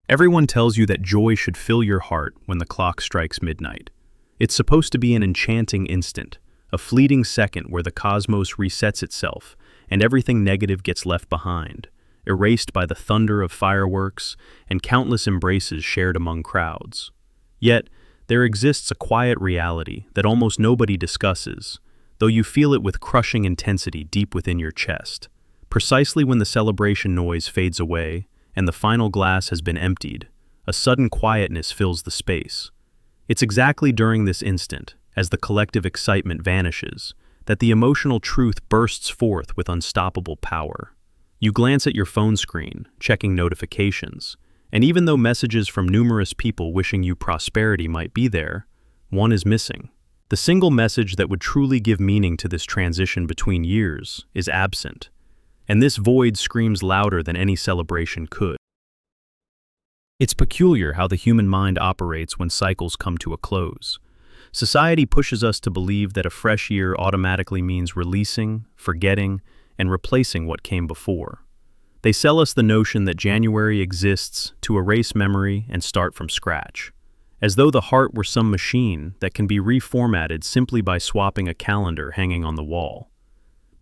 Everyone tells you that joy should fill your heart when the clock strikes midnight. It's supposed to be an enchanting instant, a fleeting second where the cosmos resets itself and everything negative gets left behind, erased by the thunder of fireworks and countless embraces shared among crowds. Yet, there exists a quiet reality that almost nobody discusses, though you feel it with crushing intensity deep within your chest. Precisely when the celebration noise fades away and the final glass has been emptied, a sudden quietness fills the space. It's exactly during this instant, as the collective excitement vanishes, that the emotional truth bursts forth with unstoppable power. You glance at your phone screen, checking notifications, and even though messages from numerous people wishing you prosperity might be there, one is missing. The single message that would truly give meaning to this transition between years is absent, and this void screams louder than any celebration could. It's peculiar how the human mind operates when cycles come to a close. Society pushes us to believe that a fresh year automatically means releasing, forgetting, and replacing what came before. They sell us the notion that January exists to erase memory and start from scratch, as though the heart were some machine that can be reformatted simply by swapping a calendar hanging on the wall.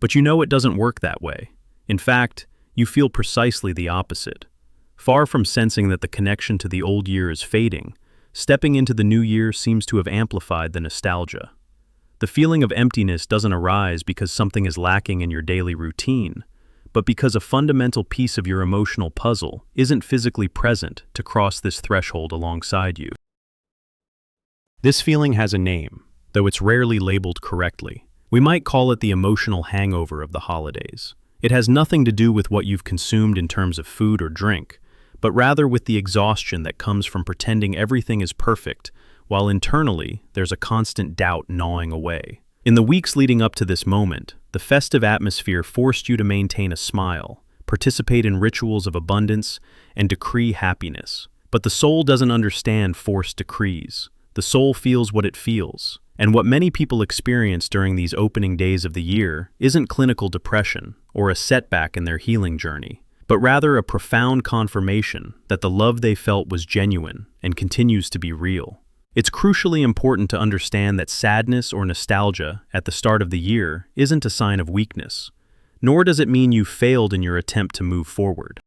But you know it doesn't work that way. In fact, you feel precisely the opposite. Far from sensing that the connection to the old year is fading, stepping into the new year seems to have amplified the nostalgia. The feeling of emptiness doesn't arise because something is lacking in your daily routine, but because a fundamental piece of your emotional puzzle isn't physically present to cross this threshold alongside you. This feeling has a name, though it's rarely labeled correctly. We might call it the emotional hangover of the holidays. It has nothing to do with what you've consumed in terms of food or drink, but rather with the exhaustion that comes from pretending everything is perfect, while internally there's a constant doubt gnawing away. In the weeks leading up to this moment, the festive atmosphere forced you to maintain a smile, participate in rituals of abundance, and decree happiness. But the soul doesn't understand forced decrees. The soul feels what it feels. And what many people experience during these opening days of the year isn't clinical depression or a setback in their healing journey, but rather a profound confirmation that the love they felt was genuine and continues to be real. It's crucially important to understand that sadness or nostalgia at the start of the year isn't a sign of weakness, nor does it mean you failed in your attempt to move forward.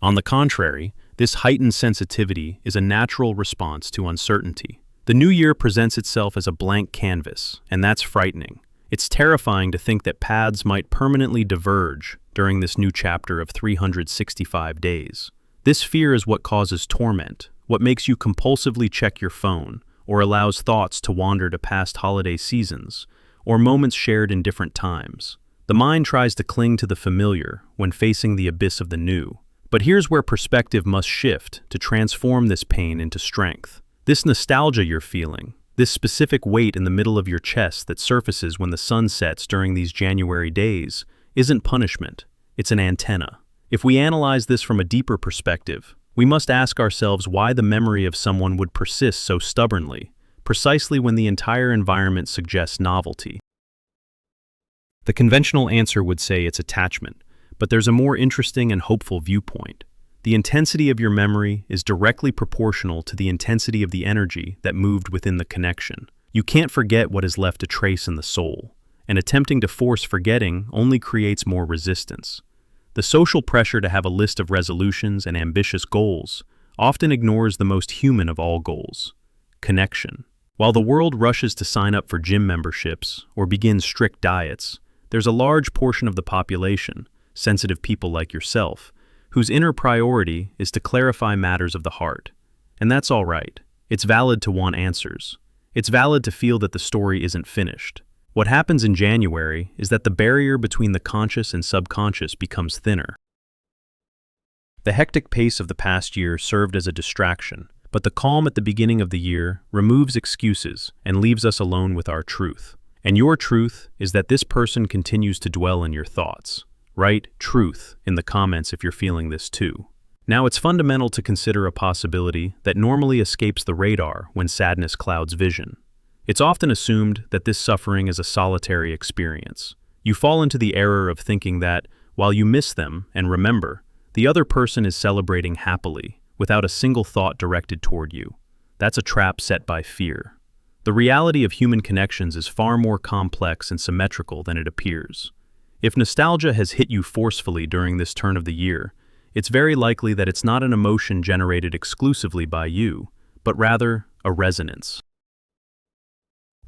On the contrary, this heightened sensitivity is a natural response to uncertainty. The new year presents itself as a blank canvas, and that's frightening. It's terrifying to think that paths might permanently diverge during this new chapter of 365 days. This fear is what causes torment, what makes you compulsively check your phone, or allows thoughts to wander to past holiday seasons, or moments shared in different times. The mind tries to cling to the familiar when facing the abyss of the new. But here's where perspective must shift to transform this pain into strength. This nostalgia you're feeling, this specific weight in the middle of your chest that surfaces when the sun sets during these January days, isn't punishment, it's an antenna. If we analyze this from a deeper perspective, we must ask ourselves why the memory of someone would persist so stubbornly, precisely when the entire environment suggests novelty. The conventional answer would say it's attachment, but there's a more interesting and hopeful viewpoint. The intensity of your memory is directly proportional to the intensity of the energy that moved within the connection. You can't forget what is left to trace in the soul, and attempting to force forgetting only creates more resistance. The social pressure to have a list of resolutions and ambitious goals often ignores the most human of all goals: connection. While the world rushes to sign up for gym memberships or begin strict diets, there's a large portion of the population, sensitive people like yourself, whose inner priority is to clarify matters of the heart. And that's all right. It's valid to want answers. It's valid to feel that the story isn't finished. What happens in January is that the barrier between the conscious and subconscious becomes thinner. The hectic pace of the past year served as a distraction, but the calm at the beginning of the year removes excuses and leaves us alone with our truth. And your truth is that this person continues to dwell in your thoughts. Write "truth" in the comments if you're feeling this too. Now, it's fundamental to consider a possibility that normally escapes the radar when sadness clouds vision. It's often assumed that this suffering is a solitary experience. You fall into the error of thinking that, while you miss them and remember, The other person is celebrating happily, without a single thought directed toward you. That's a trap set by fear. The reality of human connections is far more complex and symmetrical than it appears. If nostalgia has hit you forcefully during this turn of the year, it's very likely that it's not an emotion generated exclusively by you, but rather a resonance.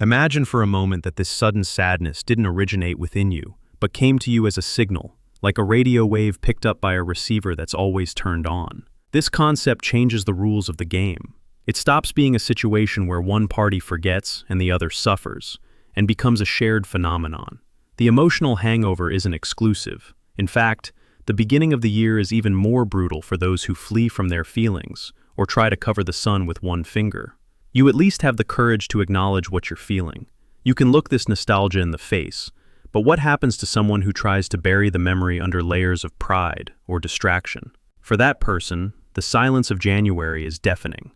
Imagine for a moment that this sudden sadness didn't originate within you, but came to you as a signal, like a radio wave picked up by a receiver that's always turned on. This concept changes the rules of the game. It stops being a situation where one party forgets and the other suffers, and becomes a shared phenomenon. The emotional hangover isn't exclusive. In fact, the beginning of the year is even more brutal for those who flee from their feelings or try to cover the sun with one finger. You at least have the courage to acknowledge what you're feeling. You can look this nostalgia in the face, but what happens to someone who tries to bury the memory under layers of pride or distraction? For that person, the silence of January is deafening.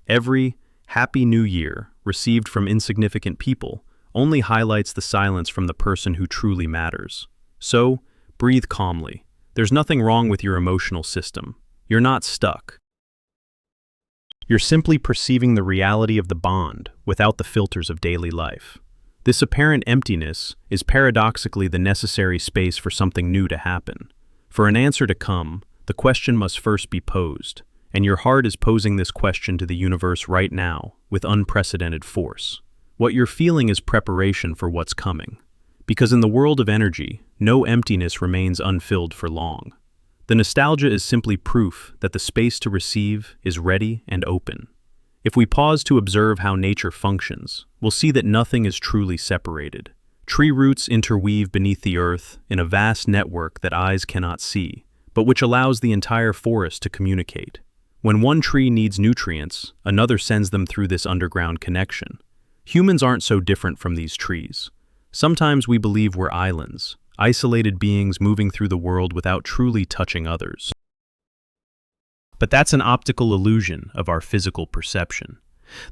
Every Happy New Year received from insignificant people only highlights the silence from the person who truly matters. So, breathe calmly. There's nothing wrong with your emotional system. You're not stuck. You're simply perceiving the reality of the bond without the filters of daily life. This apparent emptiness is paradoxically the necessary space for something new to happen. For an answer to come, the question must first be posed, and your heart is posing this question to the universe right now with unprecedented force. What you're feeling is preparation for what's coming. Because in the world of energy, no emptiness remains unfilled for long. The nostalgia is simply proof that the space to receive is ready and open. If we pause to observe how nature functions, we'll see that nothing is truly separated. Tree roots interweave beneath the earth in a vast network that eyes cannot see, but which allows the entire forest to communicate. When one tree needs nutrients, another sends them through this underground connection. Humans aren't so different from these trees. Sometimes we believe we're islands, isolated beings moving through the world without truly touching others. But that's an optical illusion of our physical perception.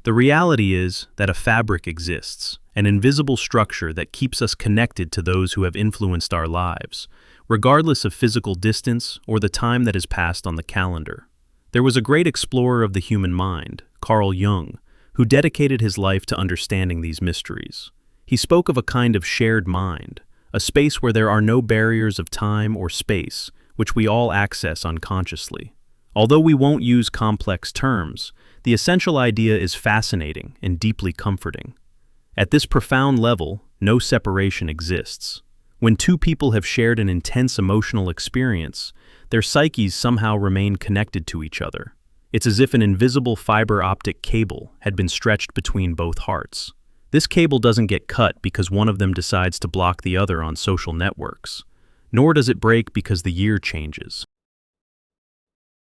The reality is that a fabric exists, an invisible structure that keeps us connected to those who have influenced our lives, regardless of physical distance or the time that has passed on the calendar. There was a great explorer of the human mind, Carl Jung, who dedicated his life to understanding these mysteries. He spoke of a kind of shared mind, a space where there are no barriers of time or space, which we all access unconsciously. Although we won't use complex terms, the essential idea is fascinating and deeply comforting. At this profound level, no separation exists. When two people have shared an intense emotional experience, their psyches somehow remain connected to each other. It's as if an invisible fiber optic cable had been stretched between both hearts. This cable doesn't get cut because one of them decides to block the other on social networks, nor does it break because the year changes.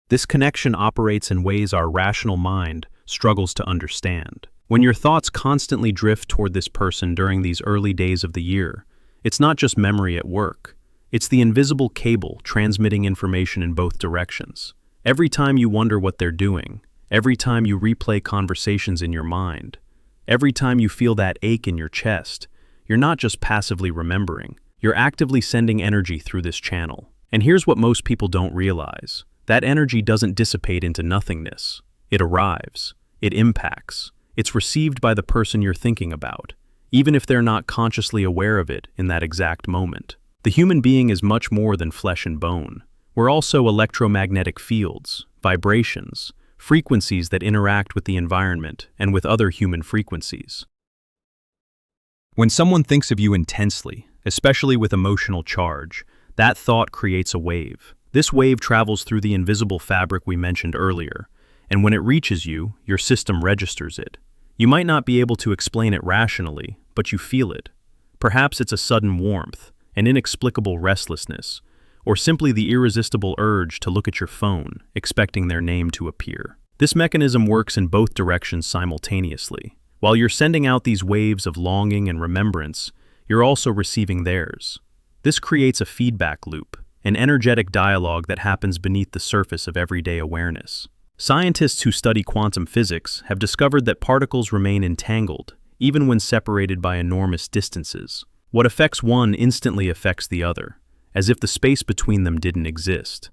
This connection operates in ways our rational mind struggles to understand. When your thoughts constantly drift toward this person during these early days of the year, it's not just memory at work. It's the invisible cable transmitting information in both directions. Every time you wonder what they're doing, every time you replay conversations in your mind, every time you feel that ache in your chest, you're not just passively remembering, you're actively sending energy through this channel. And here's what most people don't realize. That energy doesn't dissipate into nothingness. It arrives. It impacts. It's received by the person you're thinking about, even if they're not consciously aware of it in that exact moment. The human being is much more than flesh and bone. We're also electromagnetic fields, vibrations, frequencies that interact with the environment and with other human frequencies. When someone thinks of you intensely, especially with emotional charge, that thought creates a wave. This wave travels through the invisible fabric we mentioned earlier, and when it reaches you, your system registers it. You might not be able to explain it rationally, but you feel it. Perhaps it's a sudden warmth, an inexplicable restlessness, or simply the irresistible urge to look at your phone, expecting their name to appear. This mechanism works in both directions simultaneously. While you're sending out these waves of longing and remembrance, you're also receiving theirs. This creates a feedback loop, an energetic dialogue that happens beneath the surface of everyday awareness. Scientists who study quantum physics have discovered that particles remain entangled, even when separated by enormous distances. What affects one instantly affects the other, as if the space between them didn't exist.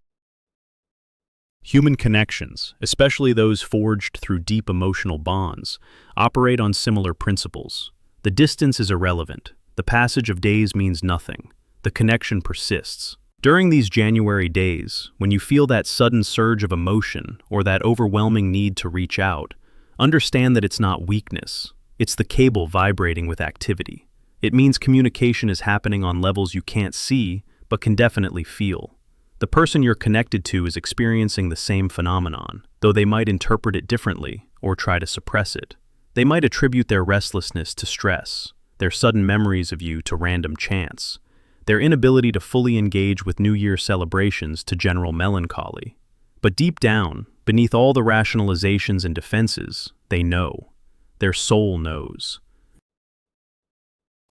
Human connections, especially those forged through deep emotional bonds, operate on similar principles. The distance is irrelevant. The passage of days means nothing. The connection persists. During these January days, when you feel that sudden surge of emotion or that overwhelming need to reach out, understand that it's not weakness. It's the cable vibrating with activity. It means communication is happening on levels you can't see, but can definitely feel. The person you're connected to is experiencing the same phenomenon, though they might interpret it differently or try to suppress it. They might attribute their restlessness to stress, their sudden memories of you to random chance, their inability to fully engage with New Year celebrations to general melancholy. But deep down, beneath all the rationalizations and defenses, they know. Their soul knows.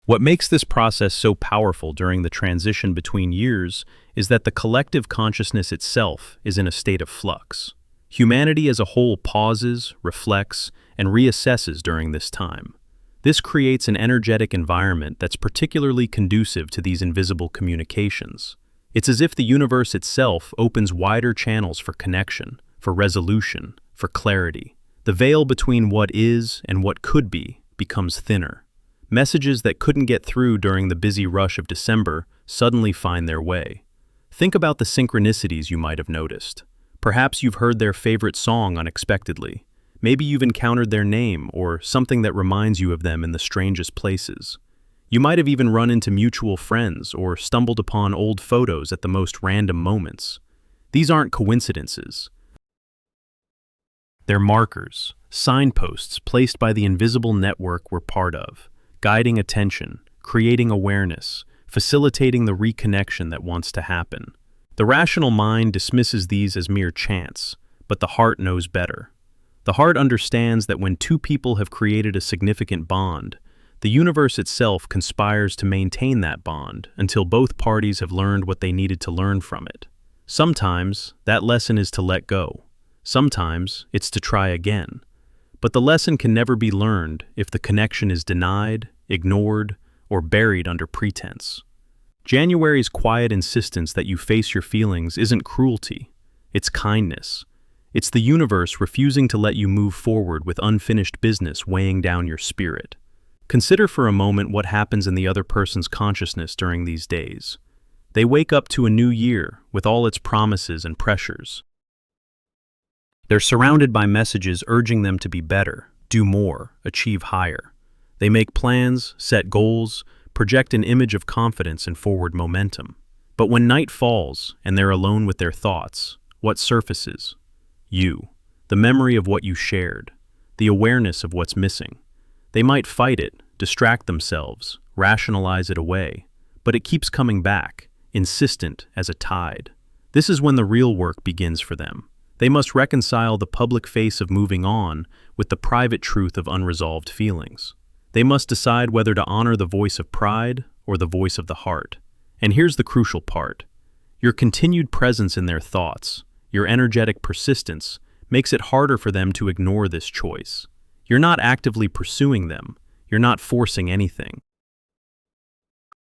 What makes this process so powerful during the transition between years is that the collective consciousness itself is in a state of flux. Humanity as a whole pauses, reflects, and reassesses during this time. This creates an energetic environment that's particularly conducive to these invisible communications. It's as if the universe itself opens wider channels for connection, for resolution, for clarity. The veil between what is and what could be becomes thinner. Messages that couldn't get through during the busy rush of December suddenly find their way. Think about the synchronicities you might have noticed. Perhaps you've heard their favorite song unexpectedly. Maybe you've encountered their name or something that reminds you of them in the strangest places. You might have even run into mutual friends or stumbled upon old photos at the most random moments. These aren't coincidences. They're markers, signposts placed by the invisible network we're part of, guiding attention, creating awareness, facilitating the reconnection that wants to happen. The rational mind dismisses these as mere chance, but the heart knows better. The heart understands that when two people have created a significant bond, the universe itself conspires to maintain that bond until both parties have learned what they needed to learn from it. Sometimes, that lesson is to let go. Sometimes, it's to try again. But the lesson can never be learned if the connection is denied, ignored, or buried under pretense. January's quiet insistence that you face your feelings isn't cruelty, it's kindness. It's the universe refusing to let you move forward with unfinished business weighing down your spirit. Consider for a moment what happens in the other person's consciousness during these days. They wake up to a new year with all its promises and pressures. They're surrounded by messages urging them to be better, do more, achieve higher. They make plans, set goals, project an image of confidence and forward momentum. But when night falls and they're alone with their thoughts, what surfaces? You, the memory of what you shared, the awareness of what's missing. They might fight it, distract themselves, rationalize it away, but it keeps coming back, insistent as a tide. This is when the real work begins for them. They must reconcile the public face of moving on with the private truth of unresolved feelings. They must decide whether to honor the voice of pride or the voice of the heart. And here's the crucial part. Your continued presence in their thoughts, your energetic persistence, makes it harder for them to ignore this choice. You're not actively pursuing them. You're not forcing anything.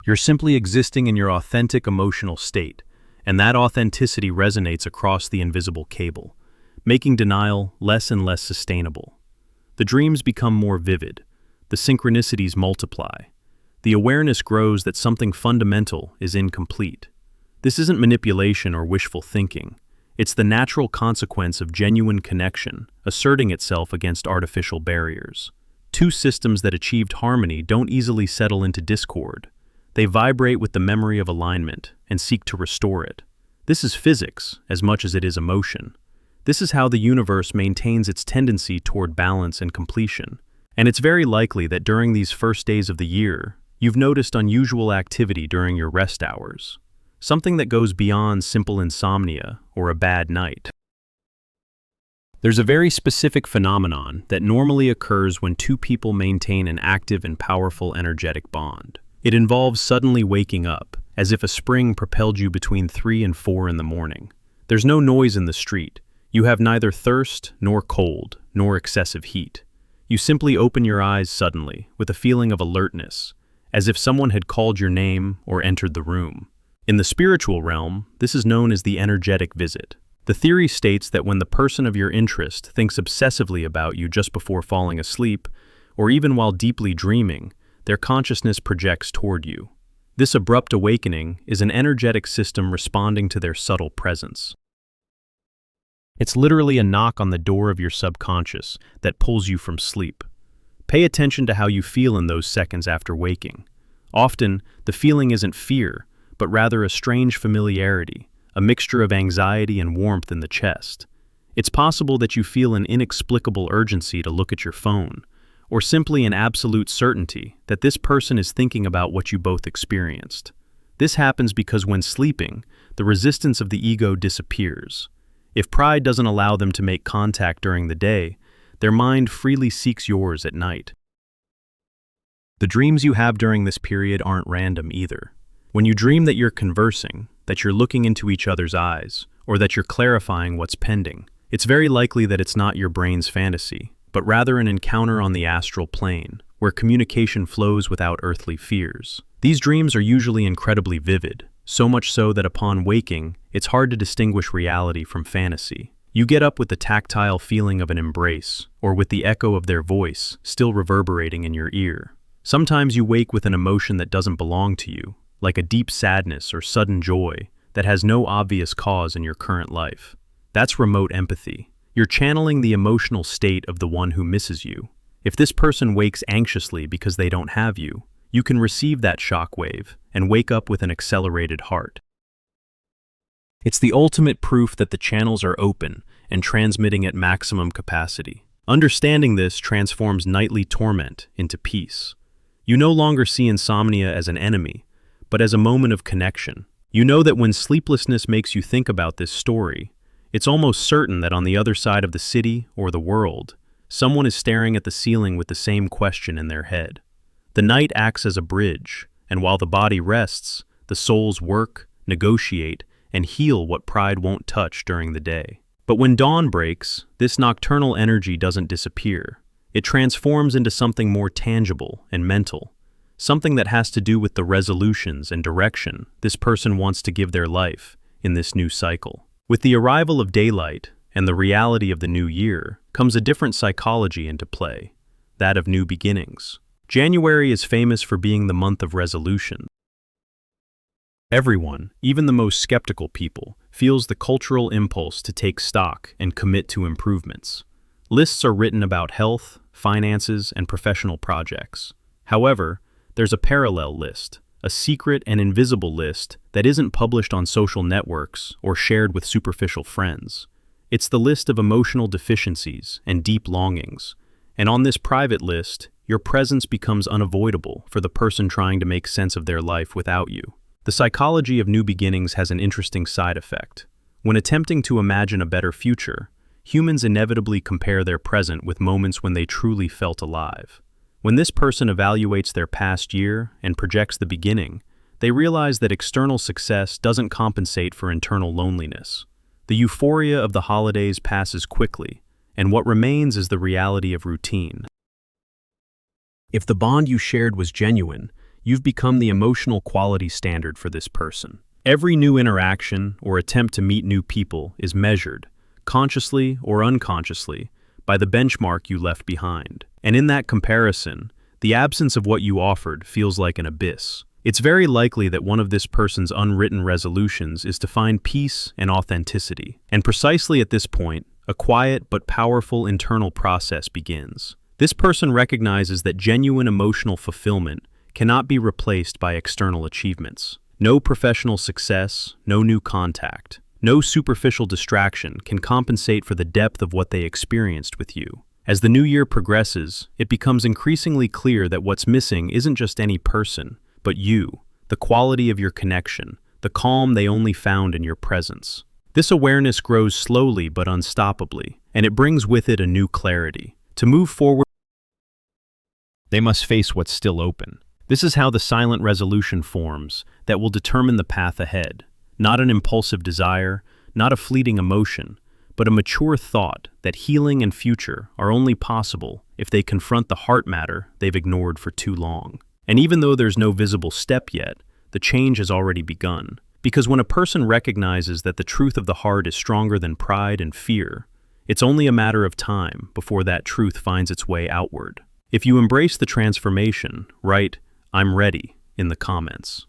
You're simply existing in your authentic emotional state, and that authenticity resonates across the invisible cable, making denial less and less sustainable. The dreams become more vivid. The synchronicities multiply. The awareness grows that something fundamental is incomplete. This isn't manipulation or wishful thinking. It's the natural consequence of genuine connection, asserting itself against artificial barriers. Two systems that achieved harmony don't easily settle into discord. They vibrate with the memory of alignment and seek to restore it. This is physics as much as it is emotion. This is how the universe maintains its tendency toward balance and completion. And it's very likely that during these first days of the year, you've noticed unusual activity during your rest hours. Something that goes beyond simple insomnia or a bad night. There's a very specific phenomenon that normally occurs when two people maintain an active and powerful energetic bond. It involves suddenly waking up, as if a spring propelled you between 3 and 4 in the morning. There's no noise in the street. You have neither thirst, nor cold, nor excessive heat. You simply open your eyes suddenly, with a feeling of alertness, as if someone had called your name or entered the room. In the spiritual realm, this is known as the energetic visit. The theory states that when the person of your interest thinks obsessively about you just before falling asleep, or even while deeply dreaming, their consciousness projects toward you. This abrupt awakening is an energetic system responding to their subtle presence. It's literally a knock on the door of your subconscious that pulls you from sleep. Pay attention to how you feel in those seconds after waking. Often, the feeling isn't fear, but rather a strange familiarity, a mixture of anxiety and warmth in the chest. It's possible that you feel an inexplicable urgency to look at your phone, or simply an absolute certainty that this person is thinking about what you both experienced. This happens because when sleeping, the resistance of the ego disappears. If pride doesn't allow them to make contact during the day, their mind freely seeks yours at night. The dreams you have during this period aren't random either. When you dream that you're conversing, that you're looking into each other's eyes, or that you're clarifying what's pending, it's very likely that it's not your brain's fantasy, but rather an encounter on the astral plane, where communication flows without earthly fears. These dreams are usually incredibly vivid, so much so that upon waking, it's hard to distinguish reality from fantasy. You get up with the tactile feeling of an embrace, or with the echo of their voice still reverberating in your ear. Sometimes you wake with an emotion that doesn't belong to you, like a deep sadness or sudden joy that has no obvious cause in your current life. That's remote empathy. You're channeling the emotional state of the one who misses you. If this person wakes anxiously because they don't have you, you can receive that shock wave and wake up with an accelerated heart. It's the ultimate proof that the channels are open and transmitting at maximum capacity. Understanding this transforms nightly torment into peace. You no longer see insomnia as an enemy, but as a moment of connection. You know that when sleeplessness makes you think about this story, it's almost certain that on the other side of the city or the world, someone is staring at the ceiling with the same question in their head. The night acts as a bridge, and while the body rests, the souls work, negotiate, and heal what pride won't touch during the day. But when dawn breaks, this nocturnal energy doesn't disappear. It transforms into something more tangible and mental, something that has to do with the resolutions and direction this person wants to give their life in this new cycle. With the arrival of daylight and the reality of the new year comes a different psychology into play, that of new beginnings. January is famous for being the month of resolution. Everyone, even the most skeptical people, feels the cultural impulse to take stock and commit to improvements. Lists are written about health, finances, and professional projects. However, there's a parallel list, a secret and invisible list that isn't published on social networks or shared with superficial friends. It's the list of emotional deficiencies and deep longings, and on this private list, your presence becomes unavoidable for the person trying to make sense of their life without you. The psychology of new beginnings has an interesting side effect. When attempting to imagine a better future, humans inevitably compare their present with moments when they truly felt alive. When this person evaluates their past year and projects the beginning, they realize that external success doesn't compensate for internal loneliness. The euphoria of the holidays passes quickly, and what remains is the reality of routine. If the bond you shared was genuine, you've become the emotional quality standard for this person. Every new interaction or attempt to meet new people is measured, consciously or unconsciously, by the benchmark you left behind. And in that comparison, the absence of what you offered feels like an abyss. It's very likely that one of this person's unwritten resolutions is to find peace and authenticity. And precisely at this point, a quiet but powerful internal process begins. This person recognizes that genuine emotional fulfillment cannot be replaced by external achievements. No professional success, no new contact, no superficial distraction can compensate for the depth of what they experienced with you. As the new year progresses, it becomes increasingly clear that what's missing isn't just any person, but you, the quality of your connection, the calm they only found in your presence. This awareness grows slowly but unstoppably, and it brings with it a new clarity. To move forward, they must face what's still open. This is how the silent resolution forms that will determine the path ahead. Not an impulsive desire, not a fleeting emotion, but a mature thought that healing and future are only possible if they confront the heart matter they've ignored for too long. And even though there's no visible step yet, the change has already begun. Because when a person recognizes that the truth of the heart is stronger than pride and fear, it's only a matter of time before that truth finds its way outward. If you embrace the transformation, write, "I'm ready," in the comments.